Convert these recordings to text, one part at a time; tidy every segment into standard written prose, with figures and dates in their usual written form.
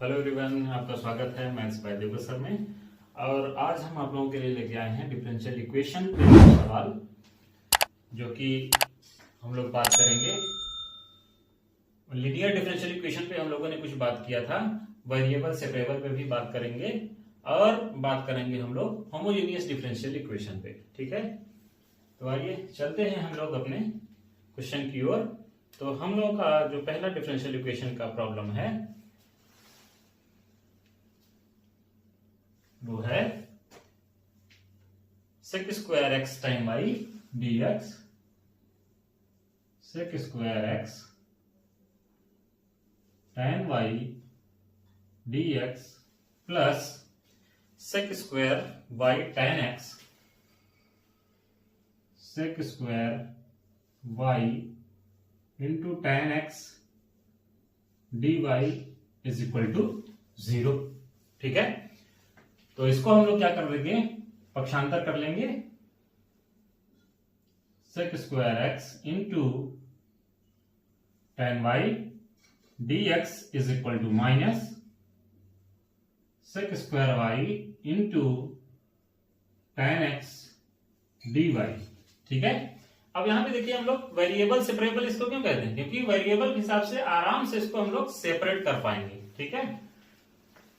Hello everyone, आपका स्वागत है मैथ्स बाय देवगत सर में। और आज हम आप लोगों के लिए लेके आए हैं डिफरेंशियल इक्वेशन पे सवाल, जो कि हम लोग बात करेंगे। लीनियर डिफरेंशियल इक्वेशन पे हम लोगों ने कुछ बात किया था, वेरिएबल सेपरेबल पे भी बात करेंगे और बात करेंगे हम लोग होमोजेनियस डिफरेंशियल इक्वेशन पे। ठीक है, तो आइए चलते हैं हम लोग अपने क्वेश्चन की ओर। तो हम लोग का जो पहला डिफरेंशियल इक्वेशन का प्रॉब्लम है वो है sec square x time y d x, sec square x tan y d x plus sec square y tan x, sec square y into tan x d y is equal to 0। ठीक है, तो इसको हम लोग क्या कर लेंगे, पक्षांतर कर लेंगे। sec square x into tan y d x is equal to minus sec square y into tan x d y. ठीक है, अब यहां पे देखिए हम लोग वेरिएबल सेपरेबल इसको क्यों कहते हैं, क्योंकि वेरिएबल के हिसाब से आराम से इसको हम लोग सेपरेट कर पाएंगे। ठीक है,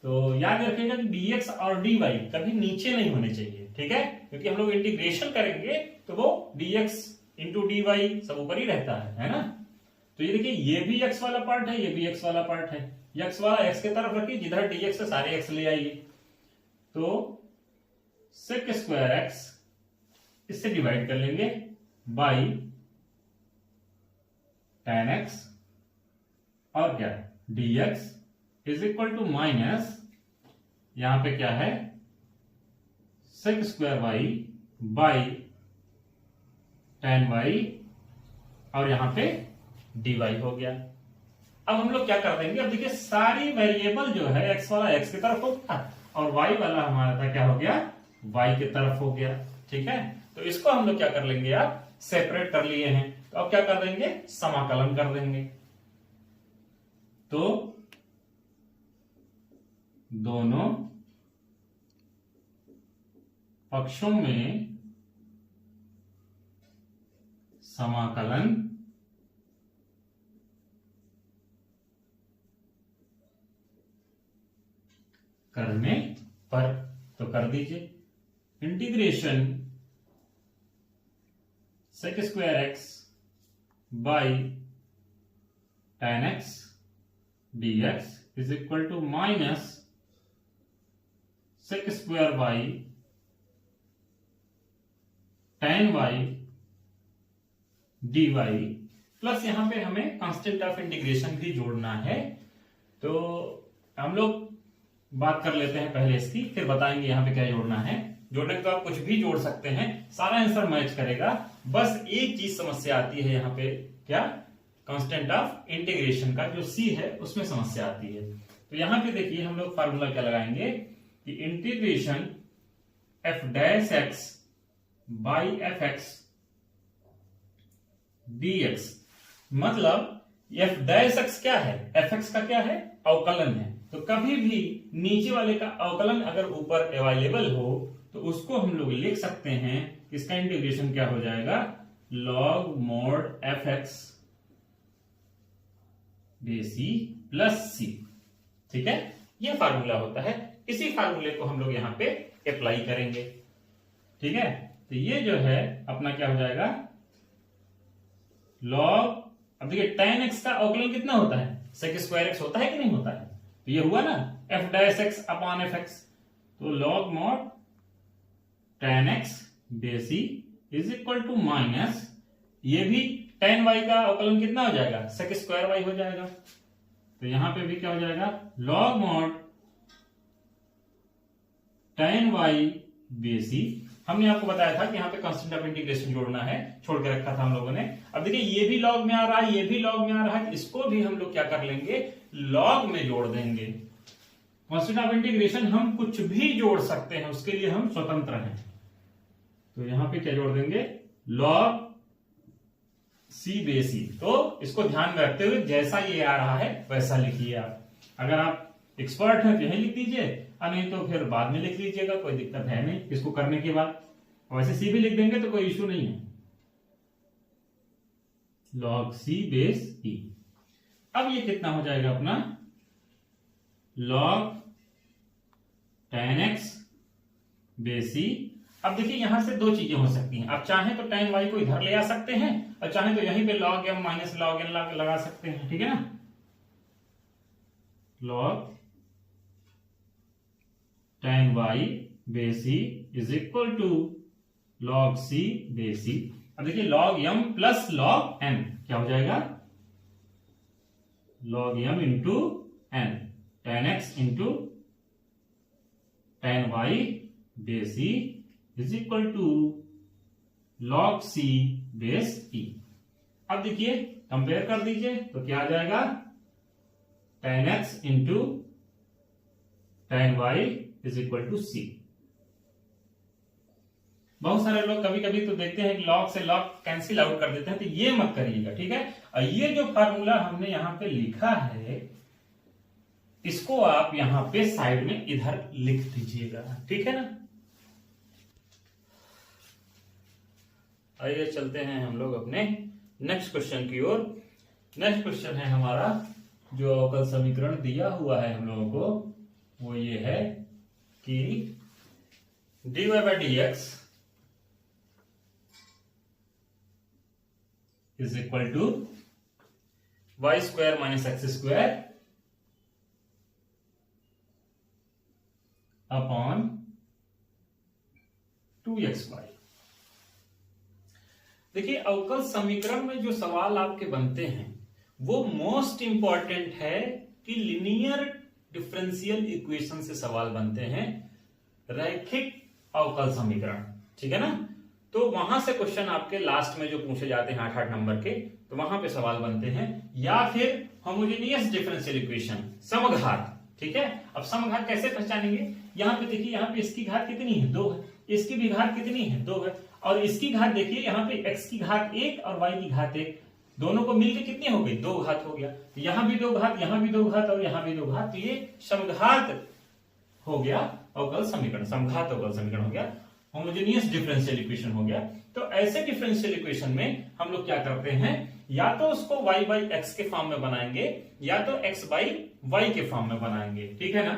तो याद रखिएगा कि dx और dy कभी नीचे नहीं होने चाहिए। ठीक है, क्योंकि हम लोग इंटीग्रेशन करेंगे तो वो dx इंटू dy सब ऊपर ही रहता है ना। तो ये देखिए, ये भी x वाला पार्ट है, ये भी x वाला पार्ट है। x वाला x के तरफ रखिए, जिधर dx से सारे x ले आइए। तो sec स्क्वायर x इससे डिवाइड कर लेंगे बाई tan x और क्या dx is equal to minus, यहां पे क्या है sec square y by tan y और यहां पे dy हो गया। अब हम लोग क्या कर देंगे, अब देखिए सारी वेरिएबल जो है x वाला x की तरफ हो गया और y वाला हमारा था क्या हो गया, y की तरफ हो गया। ठीक है, तो इसको हम लोग क्या कर लेंगे, आप सेपरेट कर लिए हैं, तो अब क्या कर देंगे, समाकलन कर देंगे। तो दोनों पक्षों में समाकलन करने पर, तो कर दीजिए integration sec square x by tan x d x is equal to minus sec square y tan y d y plus यहां पे हमें कांस्टेंट ऑफ इंटीग्रेशन भी जोड़ना है। तो हम लोग बात कर लेते हैं पहले इसकी, फिर बताएंगे यहां पे क्या जोड़ना है। जोड़ने के तो आप कुछ भी जोड़ सकते हैं, सारा आंसर मैच करेगा। बस एक चीज समस्या आती है यहाँ पे, क्या, कांस्टेंट ऑफ इंटीग्रेशन का जो c है उसमें समस्या आती है। तो यहां पे देखिए हम लोग फार्मूला क्या लगाएंगे कि integration f dash x by F x dx, मतलब f डैश एक्स क्या है, एफ एक्स का क्या है, अवकलन है। तो कभी भी नीचे वाले का अवकलन अगर ऊपर अवेलेबल हो तो उसको हम लोग लिख सकते हैं, इसका इंटीग्रेशन क्या हो जाएगा, log mod एफ एक्स बेसी प्लस सी। ठीक है, ये फार्मूला होता है, इसी फार्मूले को हम लोग यहां पे अप्लाई करेंगे। ठीक है, तो ये जो है अपना क्या हो जाएगा, log, अब देखिए tan x का अवकलन कितना होता है, sec स्क्वायर x होता है कि नहीं होता है, तो ये हुआ ना f dash x upon F x. तो log mod tan x बेसी इज इक्वल टू माइनस, ये भी tan y का अवकलन कितना हो जाएगा, sec स्क्वायर y हो जाएगा। तो यहां पे भी क्या हो जाएगा, log mod tan y बेसी, हमने आपको बताया था कि यहाँ पे कांस्टेंट ऑफ इंटीग्रेशन जोड़ना है, छोड़ के रखा था हम लोगों ने। अब देखिए ये भी लॉग में आ रहा है, ये भी लॉग में आ रहा है, इसको भी हम लोग क्या कर लेंगे, लॉग में जोड़ देंगे। कांस्टेंट ऑफ इंटीग्रेशन हम कुछ भी जोड़ सकते हैं, उसके लिए हम स्वतंत्र हैं। तो यहां पे क्या जोड़ देंगे, लॉग सी बेसी। तो इसको ध्यान में रखते हुए जैसा ये आ रहा है वैसा लिखिए आप। अगर आप एक्सपर्ट है तो यही लिख दीजिए, और नहीं तो फिर बाद में लिख लीजिएगा, कोई दिक्कत है नहीं इसको करने के बाद। वैसे सी भी लिख देंगे तो कोई इश्यू नहीं है। log c base e। अब ये कितना हो जाएगा अपना log tan x base e। अब देखिए यहां से दो चीजें हो सकती हैं, आप चाहें तो tan y को इधर ले आ सकते हैं और चाहें तो यहीं पे log m minus log n लगा सकते हैं, ठीक है ना। log tan y base e is equal to log c base e। अब देखिए log m plus log n क्या हो जाएगा, log m into n, tan x into tan y base e is equal to log c base e। अब देखिए compare कर दीजिए तो क्या आ जाएगा, tan x into tan y is equal to c। बहुत सारे लोग कभी कभी तो देखते हैं कि log से log कैंसिल आउट कर देते हैं, तो ये मत करिएगा, ठीक है। और ये जो फार्मूला हमने यहां पे लिखा है इसको आप यहां पे साइड में इधर लिख दीजिएगा, ठीक है ना। आइए चलते हैं हम लोग अपने नेक्स्ट क्वेश्चन की ओर। नेक्स्ट क्वेश्चन है हमारा जो अवकल समीकरण दिया हुआ है हम लोगों को, वो ये है कि dy by dx is equal to y square minus x square upon 2xy। देखिए अवकल समीकरण में जो सवाल आपके बनते हैं वो मोस्ट इंपॉर्टेंट है कि लिनियर डिफरेंशियल इक्वेशन से सवाल बनते हैं, रैखिक अवकल समीकरण, ठीक है ना। तो वहां से क्वेश्चन आपके लास्ट में जो पूछे जाते हैं 8-8 नंबर के, तो वहां पे सवाल बनते हैं, या फिर होमोजेनियस डिफरेंशियल इक्वेशन समघात, ठीक है। अब समघात कैसे पहचानेंगे, यहां पे देखिए यहां पे इसकी घात कितनी है 2 है, इसकी भी घात कितनी है 2 है, और इसकी घात देखिए यहाँ पे x की घात 1 और y की घात 1, दोनों को मिलकर कितनी हो गई 2 घात हो गया। तो यहां भी 2 घात, यहां भी 2 घात और यहां भी 2 घात, तो ये समघात हो गया अवकल समीकरण, समघात अवकल समीकरण हो गया, होमोजेनियस डिफरेंशियल इक्वेशन हो गया। तो ऐसे डिफरेंशियल इक्वेशन में हम लोग क्या करते हैं, या तो उसको y बाई एक्स के फॉर्म में बनाएंगे या तो x बाई वाई के फॉर्म में बनाएंगे, ठीक है ना।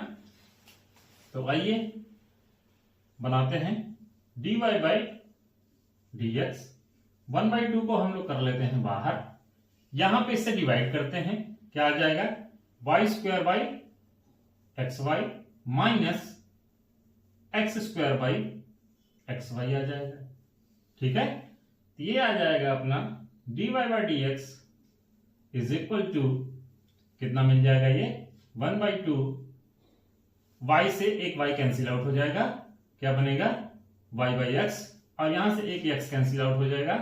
तो आइए बनाते हैं dy बाई dx, 1/2 को हम लोग कर लेते हैं बाहर, यहां पे इससे डिवाइड करते हैं, क्या आ जाएगा y square by x y minus x square by x y आ जाएगा, ठीक है। तो ये आ जाएगा अपना dy by dx is equal to कितना मिल जाएगा, ये 1/2, y से एक y कैंसिल आउट हो जाएगा, क्या बनेगा y बाई एक्स, और यहां से एक x कैंसिल आउट हो जाएगा,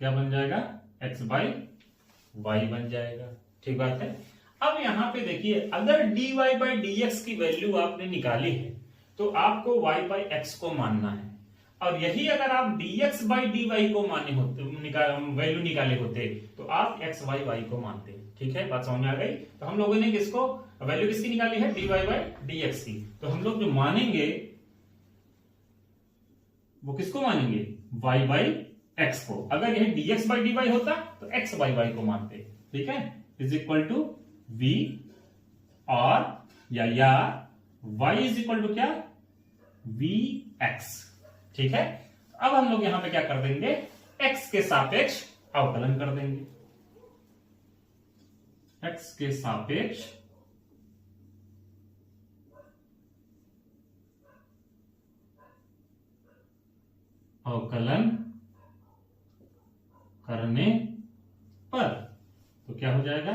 क्या बन जाएगा x बाई y बन जाएगा, ठीक बात है। अब यहां पे देखिए अगर dy बाई dx की वैल्यू आपने निकाली है तो आपको y बाई एक्स को मानना है, और यही अगर आप dx बाई dy को माने होते वैल्यू निकाले होते तो आप x बाई y को मानते, ठीक है। बात समझ में आ गई। तो हम लोगों ने किसको वैल्यू किसकी निकाली है, dy बाई dx की, तो हम लोग जो मानेंगे वो किसको मानेंगे, y बाई एक्स को। अगर यह dx बाई dy होता तो x बाई y को मानते, ठीक है। इज इक्वल टू v, और या y इज इक्वल टू क्या vx, ठीक है। अब हम लोग यहां पे क्या कर देंगे, x के सापेक्ष अवकलन कर देंगे, x के सापेक्ष अवकलन करने पर तो क्या हो जाएगा,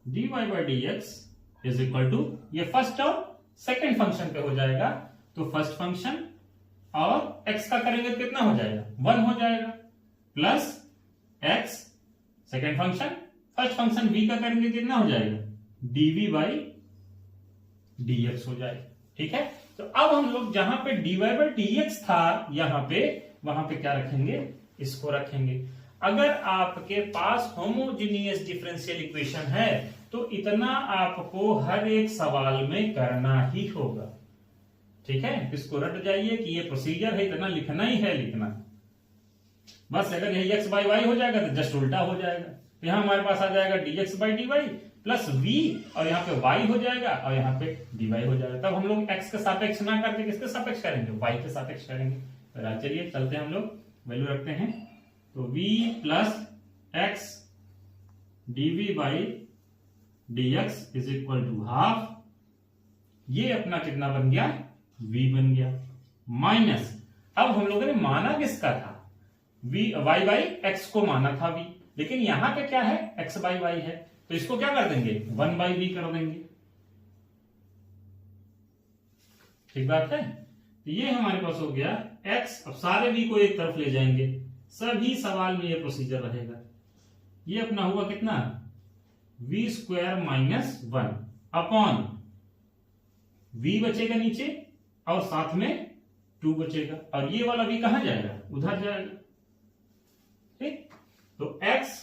dy by dx is equal to, ये फर्स्ट और सेकंड फंक्शन पे हो जाएगा, तो फर्स्ट फंक्शन और x का करेंगे तो कितना हो जाएगा 1 हो जाएगा, plus x second function, first function v का करेंगे कितना हो जाएगा dv बाई dx हो जाएगा, ठीक है। तो अब हम लोग जहां पे dy बाई dx था यहां पे, वहां पे क्या रखेंगे, इसको रखेंगे। अगर आपके पास होमोजेनियस डिफरेंशियल इक्वेशन है तो इतना आपको हर एक सवाल में करना ही होगा। ठीक है, इसको रट जाइए कि ये प्रोसीजर है, इतना लिखना ही है लिखना। बस अगर यही x बाई वाई हो जाएगा तो जस्ट उल्टा हो जाएगा। तो यहां हमारे पास आ जाएगा dx by d y plus v, और यहाँ पे y हो जाएगा और यहाँ पे dy हो जाएगा। तब हम लोग x के सापेक्ष ना करके किसके सापेक्ष करेंगे, y के सापेक्ष करेंगे। तो चलिए चलते हैं, हम लोग वैल्यू रखते हैं। तो v plus x dv by dx is equal to half, ये अपना कितना बन गया, v बन गया, माइनस, अब हम लोगों ने माना किसका था, v y बाई x को माना था v, लेकिन यहां पे क्या है, x बाई y है, तो इसको क्या कर देंगे, 1 बाई v कर देंगे। ठीक बात है। तो ये हमारे पास हो गया x, अब सारे v को एक तरफ ले जाएंगे, सभी सवाल में ये प्रोसीजर रहेगा। ये अपना हुआ कितना, v square minus 1 upon v बचेगा नीचे और साथ में 2 बचेगा, और ये वाला v कहां जाएगा, उधर जाएगा। ठीक, तो x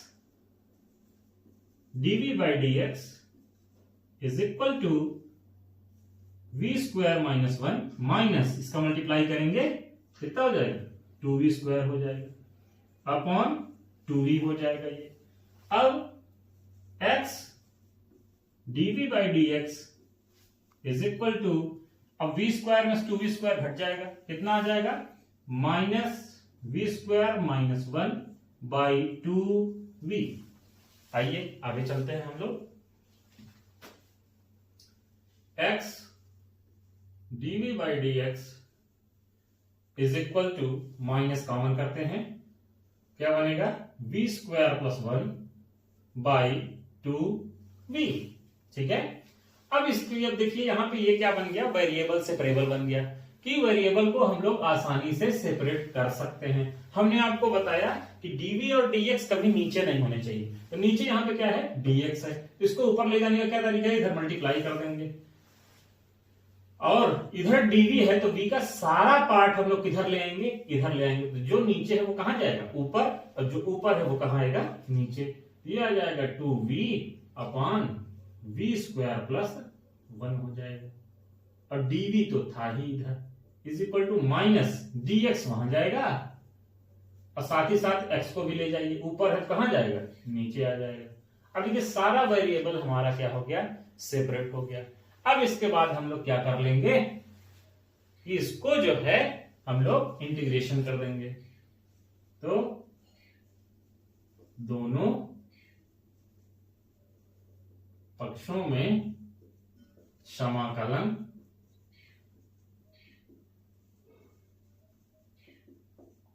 dv by dx is equal to v square minus 1 minus, इसका मल्टीप्लाई करेंगे कितना हो जाएगा, 2v स्क्वायर हो जाएगा अपॉन 2v हो जाएगा ये। अब x dv by dx is equal to, अब v स्क्वायर में 2v स्क्वायर घट जाएगा, कितना आ जाएगा, minus v square minus 1 by 2v। आइए आगे चलते हैं हम लोग। x dv by dx is equal to, minus common करते हैं, क्या बनेगा, v square plus 1 by 2v। ठीक है, अब इसकी अब देखिए यहां पे ये क्या बन गया, वेरिएबल सेपरेबल बन गया, कि वेरिएबल को हम लोग आसानी से सेपरेट कर सकते हैं। हमने आपको बताया कि dv और dx कभी नीचे नहीं होने चाहिए, तो नीचे यहां पे क्या है, dx है, तो इसको ऊपर ले जाने का क्या तरीका है, इधर मल्टीप्लाई कर देंगे, और इधर dv है तो v का सारा पार्ट हम लोग किधर ले आएंगे, इधर ले आएंगे, तो जो नीचे है वो कहां जाएगा, ऊपर, और जो ऊपर है वो कहां आएगा, नीचे। ये आ जाएगा 2v upon v square plus 1 हो जाएगा, और dv तो था ही इधर, is equal to minus dx वहां जाएगा, और साथ ही साथ x को भी ले जाइए, ऊपर है तो कहां जाएगा, नीचे आ जाएगा। अब ये सारा वेरिएबल हमारा क्या हो गया, सेपरेट हो गया। अब इसके बाद हम लोग क्या कर लेंगे, कि इसको जो है हम लोग इंटीग्रेशन कर देंगे, तो दोनों पक्षों में समाकलन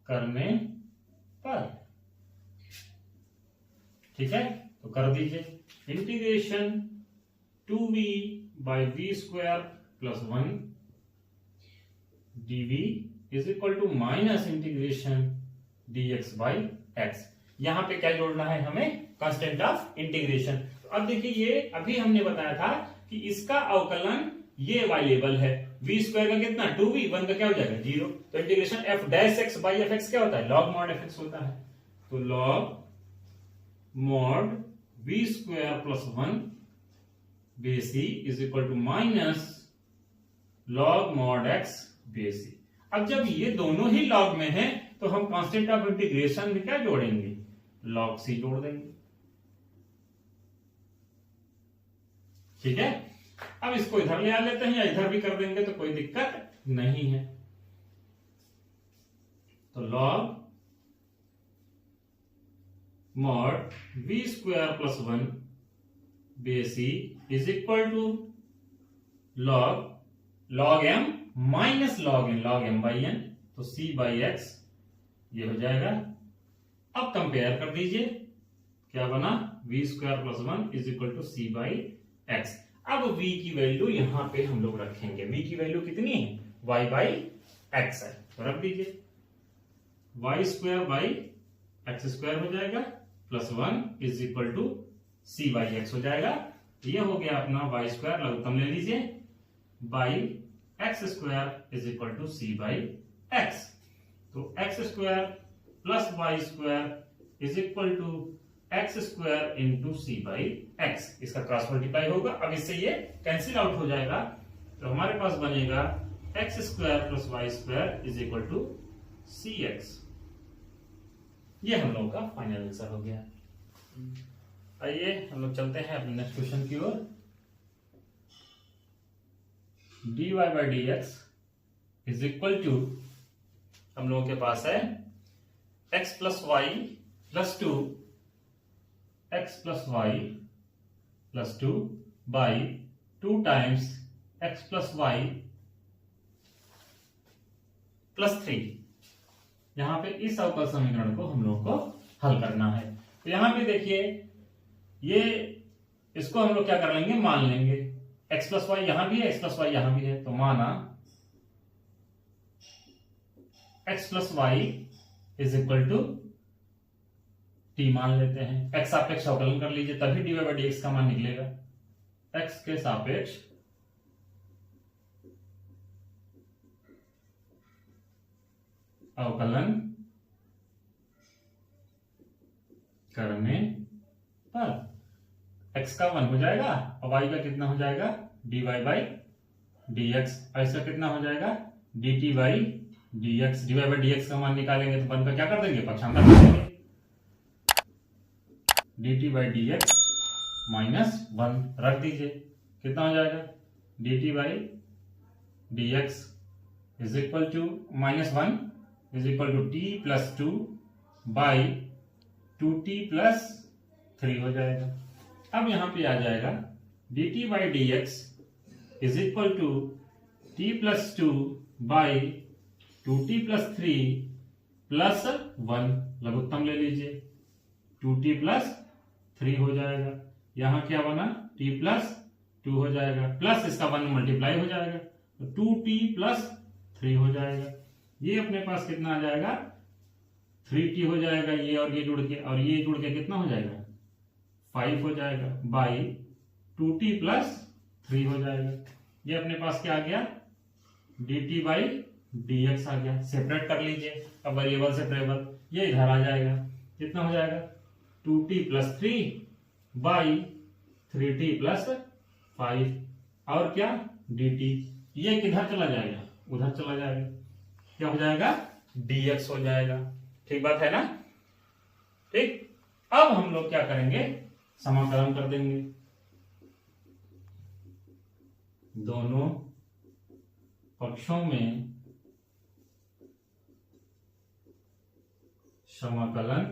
करने पर, ठीक है, तो कर दीजिए, integration 2v by v square plus 1 dv is equal to minus integration dx by x। यहां पे क्या जोड़ना है हमें, कांस्टेंट ऑफ इंटीग्रेशन। तो अब देखिए ये अभी हमने बताया था कि इसका अवकलन ये वेरिएबल है, v स्क्वायर का कितना, 2v, 1 का क्या हो जाएगा, 0, तो integration f dash x by F x क्या होता है, log mod fx होता है, तो log mod v square plus 1 base e is equal to minus log mod x base e. अब जब ये दोनों ही log में है तो हम कांस्टेंट ऑफ इंटीग्रेशन में क्या जोड़ेंगे, log c जोड़ देंगे। ठीक है, अब इसको इधर ले आ लेते हैं, या इधर भी कर देंगे तो कोई दिक्कत नहीं है। तो log mod v square plus 1 base e is equal to log m minus log m by n, तो c बाई x ये हो जाएगा। अब कंपेयर कर दीजिए, क्या बना, v square plus 1 is equal to c by x। अब v की वैल्यू यहां पे हम लोग रखेंगे, v की वैल्यू कितनी है, y बाई x है, तो रख दीजिए, y square by x square हो जाएगा plus 1 is equal to c by x हो जाएगा। ये हो गया अपना y स्क्वायर, लघुत्तम ले लीजिए, by x square is equal to c by x. तो x square plus y square is equal to x square into c by x, इसका क्रॉस मल्टीप्लाई होगा। अब इससे ये कैंसिल आउट हो जाएगा, तो हमारे पास बनेगा x square plus y square is equal to c x. ये हम लोगों का फाइनल आंसर हो गया। आइए हम लोग चलते हैं अपने नेक्स्ट क्वेश्चन की ओर। dy by d x is equal to, हम लोगों के पास है x plus y plus two, x plus y plus two by 2 times x plus y plus 3। यहां पे इस अवकल समीकरण को हम लोग को हल करना है। तो यहां पे देखिए, ये इसको हम लोग क्या कर लेंगे, मान लेंगे x प्लस वाई यहां भी है, x प्लस वाई यहां भी है, तो माना x plus y is equal to t मान लेते हैं। x सापेक्ष अवकलन कर लीजिए, तभी dy बाई dx का मान निकलेगा। x के सापेक्ष अवकलन करने पर x का 1 हो जाएगा और y का कितना हो जाएगा, dy बाई dx, और इसका कितना हो जाएगा, dt by dx। dy by dx का मान निकालेंगे तो 1 का क्या कर देंगे, पक्षांतर कर देंगे, dt बाई dx माइनस 1 रख दीजिए, कितना हो जाएगा, dt by dx is equal to minus 1 is equal to t plus 2 by 2t plus 3 हो जाएगा। अब यहां पे आ जाएगा dt by dx is equal to t plus 2 by 2t plus 3 plus 1, लघुत्तम ले लीजिए, 2t प्लस 3 हो जाएगा। यहां क्या बना, t प्लस 2 हो जाएगा, प्लस इसका 1 मल्टीप्लाई हो जाएगा, तो 2t प्लस 3 हो जाएगा। ये अपने पास कितना आ जाएगा, 3t हो जाएगा, ये और ये जुड़ के, और ये जुड़ के कितना हो जाएगा, 5 हो जाएगा, बाई 2t प्लस 3 हो जाएगा। ये अपने पास क्या आ गया, dt बाई dx आ गया। सेपरेट कर लीजिए अब वेरिएबल से वेरिएबल, ये इधर आ जाएगा, कितना हो जाएगा, 2t plus 3 by 3t plus 5, और क्या, dt। ये किधर चला जाएगा, उधर चला जाएगा, क्या हो जाएगा, dx हो जाएगा। ठीक बात है ना, ठीक। अब हम लोग क्या करेंगे, समाकलन कर देंगे, दोनों पक्षों में समाकलन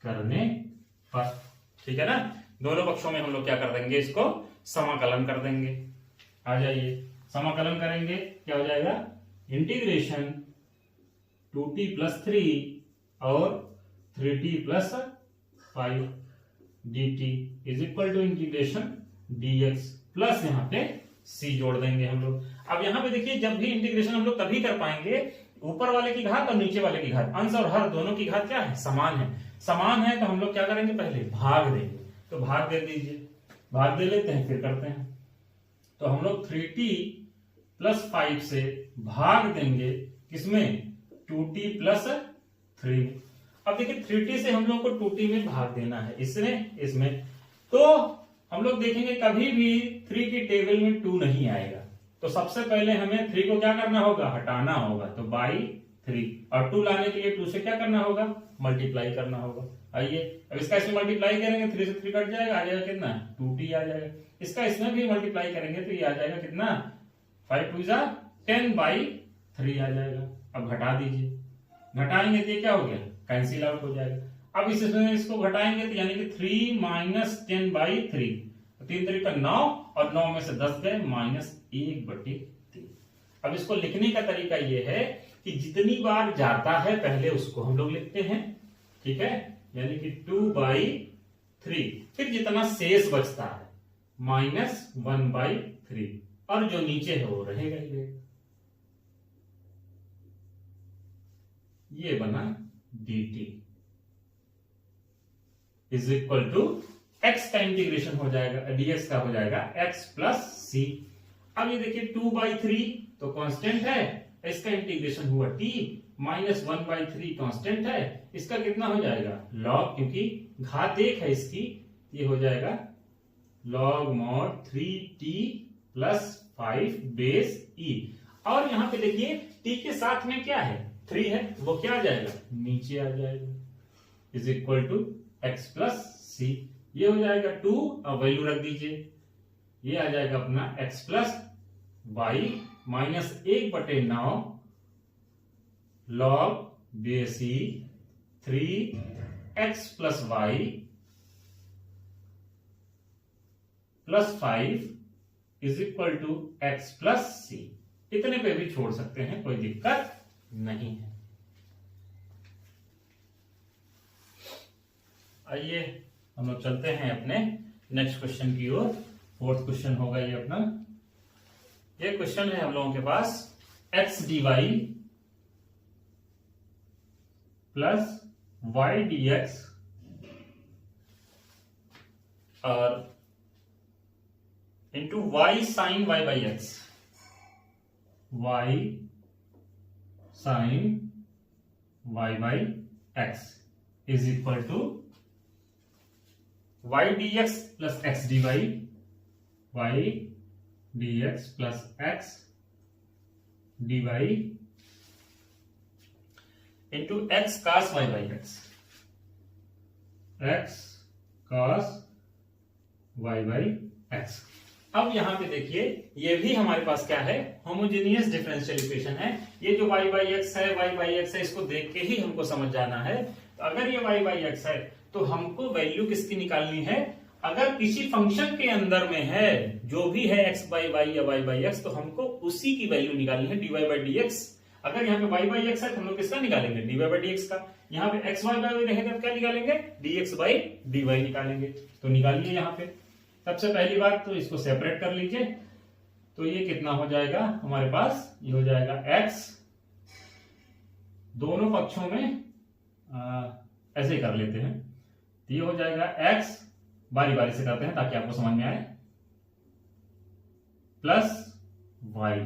करने पर, ठीक है ना, दोनों पक्षों में हम लोग क्या कर देंगे, इसको समाकलन कर देंगे। आ जाइए, समाकलन करेंगे, क्या हो जाएगा, इंटीग्रेशन 2t प्लस 3 और 3t plus 5 dt is equal to integration dx plus यहाँ पे c जोड़ देंगे हम लोग। अब यहाँ पे देखिए, जब भी इंटीग्रेशन हम लोग तभी कर पाएंगे, ऊपर वाले की घात और नीचे वाले की घात, अंश और हर दोनों की घात क्या है, समान है। समान है तो हम लोग क्या करेंगे, पहले भाग देंगे, तो भाग दे दीजिए, भाग दे लेते हैं, फिर करते हैं। तो हम लोग 3t प्लस 5 से भाग देंगे किसमें, 2t प्लस 3। अब देखिए 3t से हम लोग को 2t में भाग देना है, इसमें तो हम लोग देखेंगे कभी भी 3 की टेबल में 2 नहीं आएगा, तो सबसे पहले हमें 3 को क्या करना होगा, हटाना होगा, तो बाई 3, और 2 लाने के लिए 2 से क्या करना होगा, मल्टीप्लाई करना होगा। आइए अब इसका इसमें मल्टीप्लाई करेंगे, 3 से 3 कट जाएगा, आ जाएगा कितना, 2t आ जाएगा। इसका इसमें भी मल्टीप्लाई करेंगे तो ये आ जाएगा कितना, 5 2 जा 10 बाई 3 आ जाएगा। अब घटा दीजिए, घटाएंगे तो ये क्या हो गया, कैंसिल आउट हो जाएगा। अब इसको घटाएंगे तो यानी कि 3 माइनस 10 बाई 3, 3 तरीका 9, और 9 में से 10 गए, माइनस 1/3। अब इसको लिखने का तरीका ये है कि जितनी बार जाता है पहले उसको हम लोग लिखते हैं, ठीक है, यानी कि 2/3, फिर जितना शेष बचता है माइनस 1/3, और जो नीचे है वो रहेगा ही रहेगा। ये बना dt is equal to x का इंटीग्रेशन हो जाएगा, dx का हो जाएगा x प्लस c। अब ये देखिए 2/3 तो कांस्टेंट है, इसका इंटीग्रेशन हुआ t -1/3 कांस्टेंट है, इसका कितना हो जाएगा लॉग, क्योंकि घात 1 है इसकी, ये हो जाएगा log mod 3t + 5 base e। और यहां पे देखिए t के साथ में क्या है 3 है, वो क्या आ जाएगा नीचे आ जाएगा, is equal to x + c। ये हो जाएगा 2, अब वैल्यू रख दीजिए, ये आ जाएगा अपना x + y -1/9 log बेस e 3x + y + 5 is equal to x + c। इतने पे भी छोड़ सकते हैं, कोई दिक्कत नहीं है। आइए हम लोग चलते हैं अपने नेक्स्ट क्वेश्चन की ओर। फोर्थ क्वेश्चन होगा ये अपना। ये क्वेश्चन है हम लोगों के पास x dy + y dx और into y sin y/x, y sin y/x is equal to y dx + x dy, y dx + x dy into x cos y/x, x cos y/x। अब यहां पे देखिए ये भी हमारे पास क्या है होमोजेनियस डिफरेंशियल इक्वेशन है। ये जो y/x है, y/x है, इसको देख के ही हमको समझ जाना है। तो अगर ये y/x है तो हमको वैल्यू किसकी निकालनी है, अगर किसी फंक्शन के अंदर में है जो भी है x/y या y/x, तो हमको उसी की वैल्यू निकालनी है dy/dx। अगर यहाँ पे y/x है तो हम लोग किसका निकालेंगे dy/dx का। यहाँ पे x y रहेगा तो क्या निकालेंगे dx/dy निकालेंगे। तो निकालिए यहाँ पे सबसे पहली बात तो इसको सेपरेट कर लीजिए। तो ये कितना हो जाएगा हमारे पास, ये हो जाएगा x, दोनों पक्षों में ऐसे ही कर लेते हैं। तो ये हो जाएगा x, बारी बारी से करते हैं ताकि आपको समझ में आए, + y,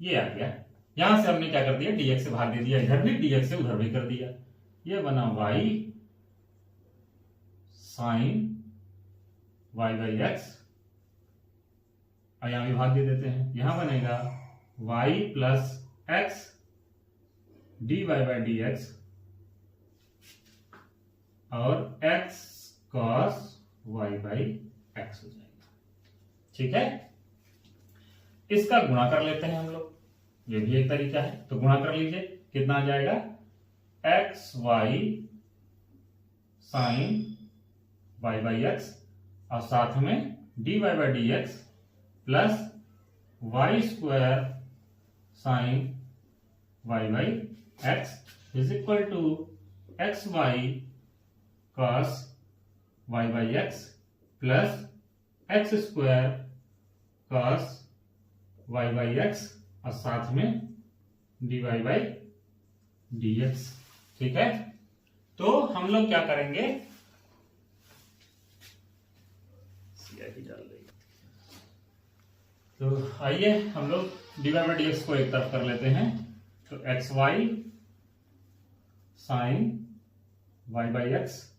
ये आ गया। यहां से हमने क्या कर दिया dx से भाग दे दिया, इधर भी dx से उधर भी कर दिया। ये बना y sin y/x, और यहां भी भाग दे देते हैं। यहां बनेगा y + x dy/dx और x cos y/x हो जाएगा। ठीक है, इसका गुणा कर लेते हैं हम लोग, ये भी एक तरीका है। तो गुणा कर लीजिए, कितना आ जाएगा xy sin y/x और साथ में dy/dx + y² sin y/x is equal to xy cos y/x + x² cos y/x और साथ में dy/dx। ठीक है, तो हम लोग क्या करेंगे, तो आइए हम लोग dy/dx को एक तरफ कर लेते हैं। तो xy sin y/x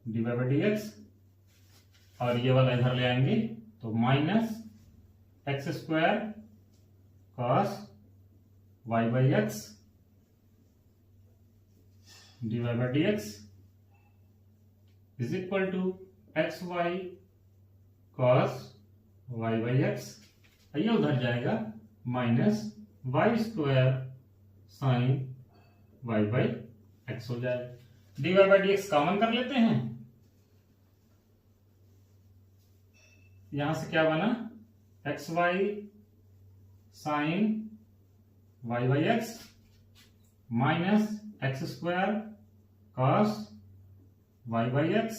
dy/dx और ये वाला इधर ले आएंगे तो -x² cos y/x dy/dx is equal to xy cos y/x, ये उधर जाएगा -y² sin y/x हो जाएगा। dy/dx कॉमन कर लेते हैं, यहां से क्या बना xy sin y/x -x² cos y/x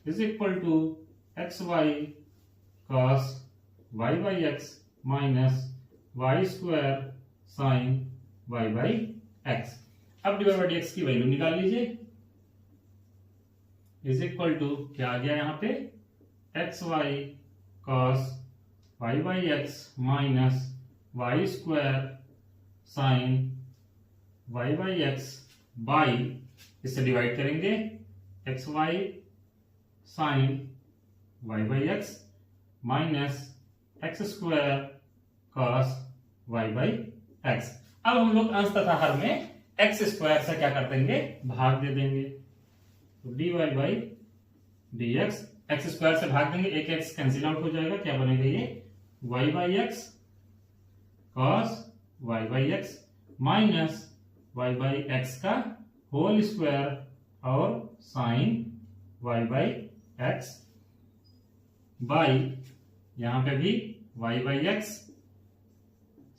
is equal to xy cos y/x -y² sin y/x। अब dy/dx की वैल्यू निकाल लीजिए, इज इक्वल टू क्या आ गया यहाँ पे xy cos y/x -y² sin y by x by, इससे डिवाइड करेंगे, x y sine y by x minus x square cos y by x. अब हम लोग अंश तथा हर में एक्स स्क्वायर से क्या कर देंगे, भाग दे देंगे, तो d y by d x, x square से भाग देंगे, एक एक्स कैंसिल आउट हो जाएगा, क्या बनेगा ये y by x cos y by x minus y by x का होल स्क्वायर और sine y by x by, यहां पे भी y by x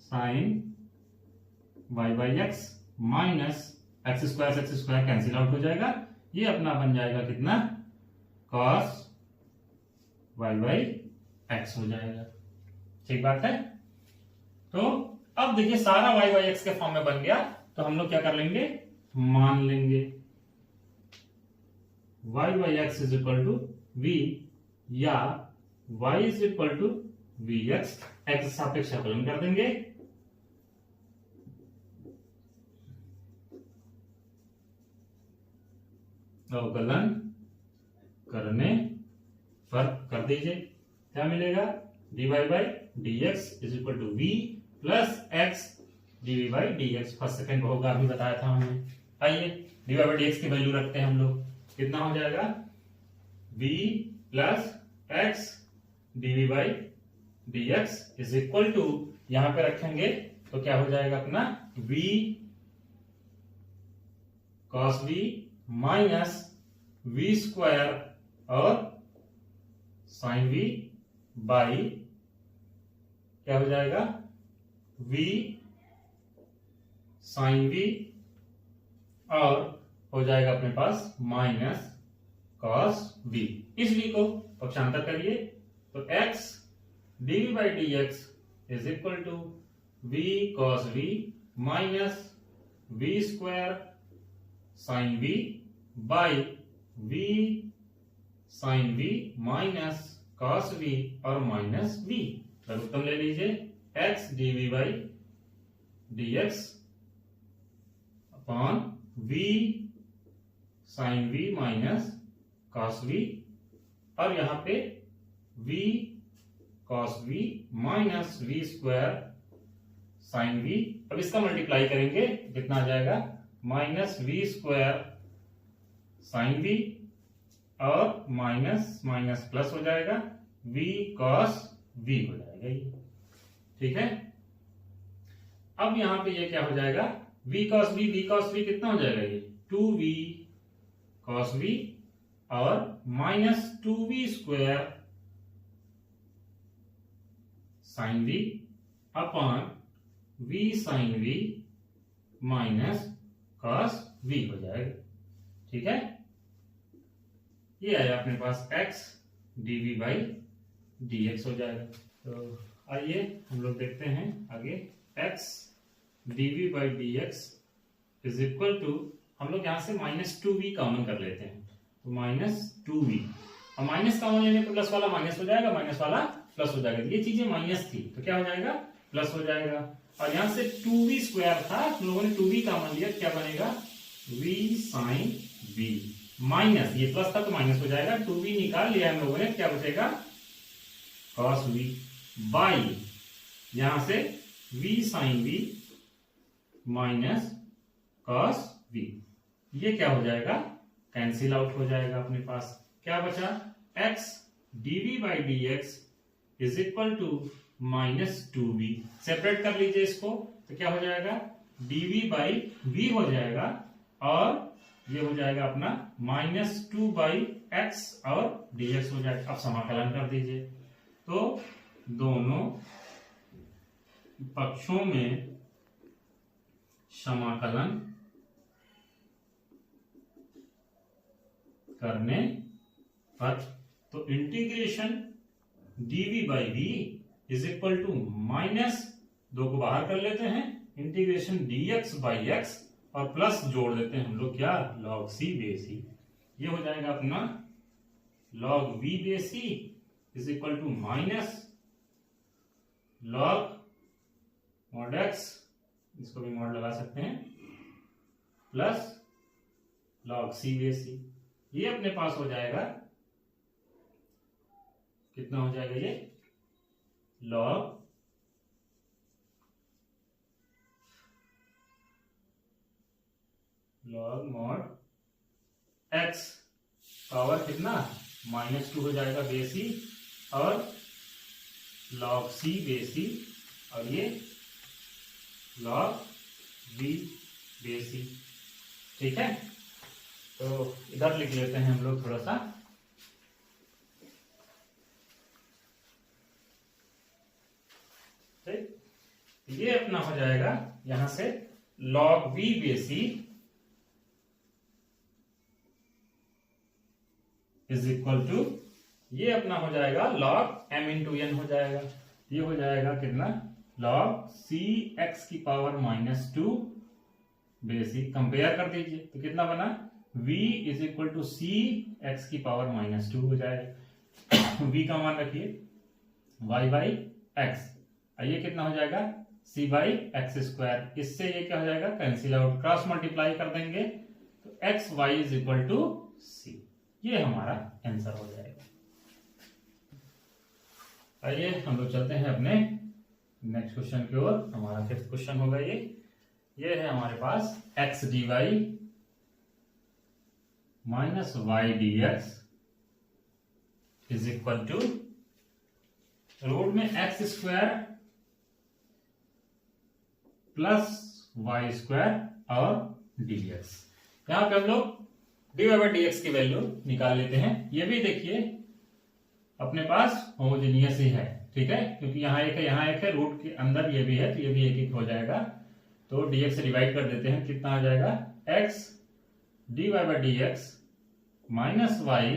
sine y by x minus x square cancel out हो जाएगा, ये अपना बन जाएगा कितना, कॉस वाई बाई एक्स हो जाएगा। ठीक बात है। तो अब देखिए सारा वाई बाई एक्स के फॉर्म में बन गया, तो हम लोग क्या कर लेंगे, मान लेंगे y by x is equal to v, या y is equal to v x, x सापेक्ष अवकलन कर देंगे, अवकलन करने पर कर दीजिए, क्या मिलेगा, d y by d x is equal to v plus x d by d x, first second होगा, अभी बताया था हमने। आइए d y by d x की वैल्यू रखते हैं हम लोग, कितना हो जाएगा, v plus x d by d x is equal to, यहां पे रखेंगे तो क्या हो जाएगा अपना v cos v minus v square और साइन v बाई, क्या हो जाएगा v साइन v और हो जाएगा अपने पास माइनस कॉस v। इस v को पक्षांतर करिए तो x dv by d x is equal to v cos v minus v square sine v by v sine v minus cos v और माइनस v। लघुत्तम ले लीजिए, x dv by d x upon v sine v minus cos v, और यहां पे v cos v minus v square sine v। अब इसका multiply करेंगे, कितना आ जाएगा, minus v square sine v और माइनस माइनस प्लस हो जाएगा, v कॉस v हो जाएगा ये। ठीक है। अब यहां पे ये क्या हो जाएगा, v कॉस v कितना हो जाएगा, ये 2v कॉस v और minus 2v square sine v upon v sine v minus cos v हो जाएगा। ठीक है, ये आया अपने पास x dv बाई dx हो जाएगा। तो आइए हम लोग देखते हैं आगे, x dv by dx is equal to, हम लोग यहां से माइनस 2v कॉमन कर लेते हैं, तो माइनस 2v, और माइनस कॉमन लेने पर प्लस वाला माइनस हो जाएगा, माइनस वाला प्लस हो जाएगा, ये चीजें माइनस थी तो क्या हो जाएगा, प्लस हो जाएगा। और यहां से 2v स्क्वायर था, हम लोगों ने 2v कॉमन लिया, क्या बनेगा, v साइन v माइनस, ये प्लस था तो माइनस हो जाएगा, 2v निकाल लिया हम लोगों ने, क्या बचेगा, कॉस v बाई, यहां से v sine v minus cos v, ये क्या हो जाएगा, कैंसिल आउट हो जाएगा। अपने पास क्या बचा, x dv by d x is equal to minus 2v, separate कर लीजिए इसको, तो क्या हो जाएगा, dv बाई v हो जाएगा, और ये हो जाएगा अपना माइनस 2 बाई एक्स और dx हो जाएगा। अब समाकलन कर दीजिए, तो दोनों पक्षों में समाकलन करने पर, तो integration dv by v is equal to minus, दो को बाहर कर लेते हैं, इंटीग्रेशन dx बाई x और प्लस जोड़ देते हैं हम लोग, क्या, log c बेस c, ये हो जाएगा अपना log v base c is equal to minus log mod x, इसको भी मॉड लगा सकते हैं, plus log c base c। ये अपने पास हो जाएगा, कितना हो जाएगा ये, log mod x पावर कितना -2 हो जाएगा बेस c, और log c बेस c, और ये log v बेस c। ठीक है, तो इधर लिख लेते हैं हम लोग थोड़ा सा। ठीक, ये अपना हो जाएगा यहां से log v base c is equal to, ये अपना हो जाएगा log m इंटू n हो जाएगा। ये हो जाएगा कितना, log c x की पावर -2 बेस c। कंपेयर कर दीजिए तो कितना बना, v is equal to c x की पावर -2 हो जाएगा। v का मान रखिए y बाई x, ये कितना हो जाएगा c बाई एक्स स्क्वायर। इससे ये क्या हो जाएगा, कैंसिल आउट, क्रॉस मल्टीप्लाई कर देंगे तो x y is equal to c। ये हमारा आंसर हो जाएगा। आइए हम लोग चलते हैं अपने नेक्स्ट क्वेश्चन की ओर। हमारा 5th क्वेश्चन होगा ये है हमारे पास x dy minus y d x is equal to root में x square plus y square और डी एक्स। यहां पे हम लोग d y by d x की वैल्यू निकाल लेते हैं। ये भी देखिए अपने पास होमोजेनियस ही है, ठीक है, क्योंकि यहाँ एक है यहाँ एक है, रूट के अंदर ये भी है तो ये भी एक एक हो जाएगा। तो dx से डिवाइड कर देते हैं, कितना आ जाएगा, x dy by d x minus y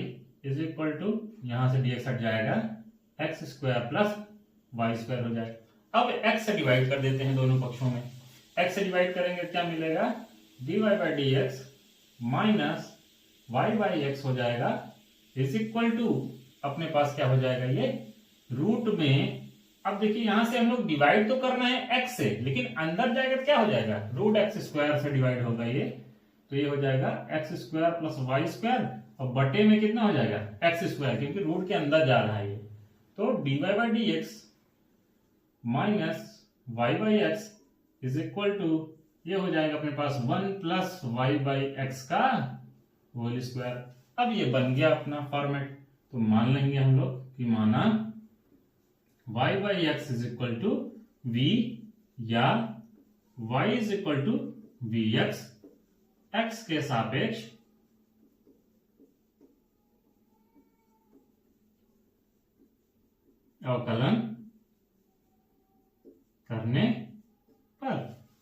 is equal to, यहां से dx हट जाएगा, x square plus y square हो जाएगा। अब x से डिवाइड कर देते हैं दोनों पक्षों में। x से डिवाइड करेंगे क्या मिलेगा, dy by d x minus y by x हो जाएगा इज इक्वल टू, अपने पास क्या हो जाएगा, ये रूट में। अब देखिए यहां से हम लोग डिवाइड तो करना है x से, लेकिन अंदर जाएगा तो क्या हो जाएगा, रूट एक्स स्क्वायर से डिवाइड होगा ये, तो ये हो जाएगा x square plus y square, और बटे में कितना हो जाएगा, एक्स स्क्वायर, क्योंकि रूट के अंदर जा रहा है ये। तो d y by d x minus y by x is equal to, ये हो जाएगा अपने पास 1 प्लस वाई बाई एक्स का होल स्क्वायर। अब ये बन गया अपना फॉर्मेट, तो मान लेंगे हम लोग कि माना y by x is equal to v, या y is equal to v x, x के सापेक्ष अवकलन करने पर।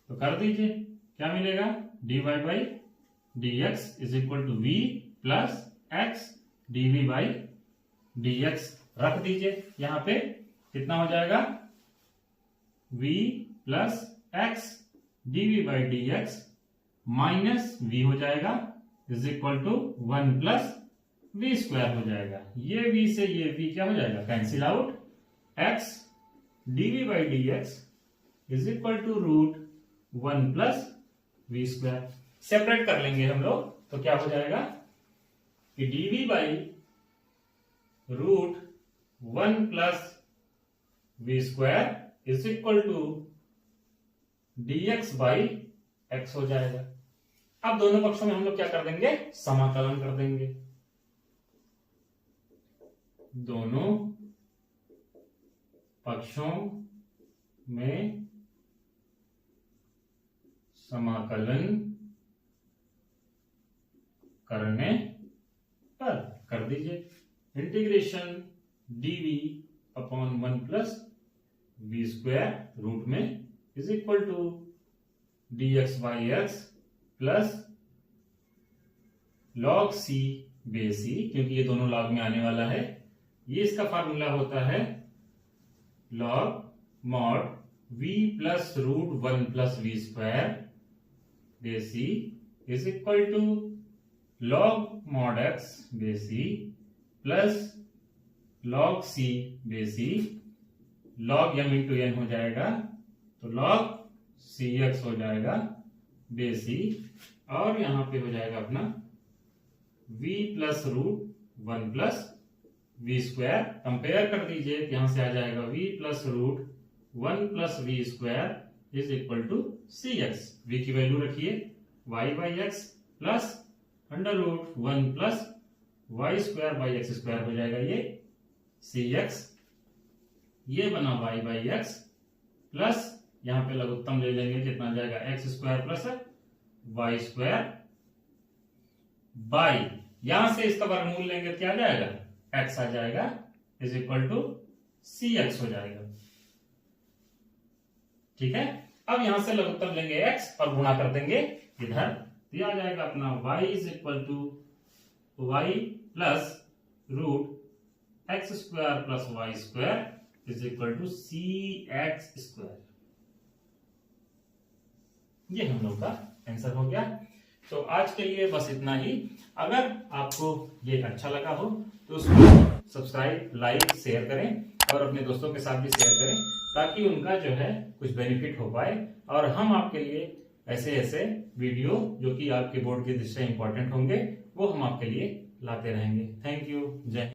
तो कर दीजिए, क्या मिलेगा, dy by d x is equal to v plus x dv by dx रख दीजिए। यहां पे कितना हो जाएगा, v plus x dv by dx minus v हो जाएगा is equal to 1 plus v square हो जाएगा। ये v से ये v क्या हो जाएगा, cancel out, x dv by dx is equal to root 1 plus v square. Separate कर लेंगे हम लोग, तो क्या हो जाएगा कि dv by root 1 plus v square is equal to dx by x हो जाएगा। अब दोनों पक्षों में हम लोग क्या कर देंगे, समाकलन कर देंगे। दोनों पक्षों में समाकलन करने पर कर दीजिए, integration dv upon 1 plus v square root में is equal to dx by x plus log c base c, क्योंकि ये दोनों log में आने वाला है। ये इसका फार्मूला होता है log mod v plus root 1 plus v square base c is equal to log mod x base c plus log c base c, log m into n हो जाएगा, तो log cx हो जाएगा बेस c, और यहां पे हो जाएगा अपना v plus root 1 plus v square. Compare कर दीजिए, यहां से आ जाएगा v plus root 1 plus v square is equal to c x. v की वैल्यू रखिए y by x plus under root 1 plus y square by x square हो जाएगा ये सी एक्स। ये बना y बाई एक्स प्लस यहां पे लघुत्तम ले लेंगे, कितना जाएगा x square plus y square by, यहां से इसका वर्गमूल लेंगे क्या जाएगा, x आ जाएगा is equal to c x हो जाएगा। ठीक है, अब यहां से लघुत्तम लेंगे x और गुणा कर देंगे इधर, तो आ जाएगा अपना y is equal to y plus root x square plus y square is equal to c x square. ये हम लोग का आंसर हो गया। तो आज के लिए बस इतना ही। अगर आपको ये अच्छा लगा हो तो उसको सब्सक्राइब, लाइक, शेयर करें और अपने दोस्तों के साथ भी शेयर करें, ताकि उनका जो है कुछ बेनिफिट हो पाए और हम आपके लिए ऐसे ऐसे वीडियो जो कि आपके बोर्ड की दृष्टि से इंपॉर्टेंट होंगे वो हम आपके लिए लाते रहेंगे। Thank you. जय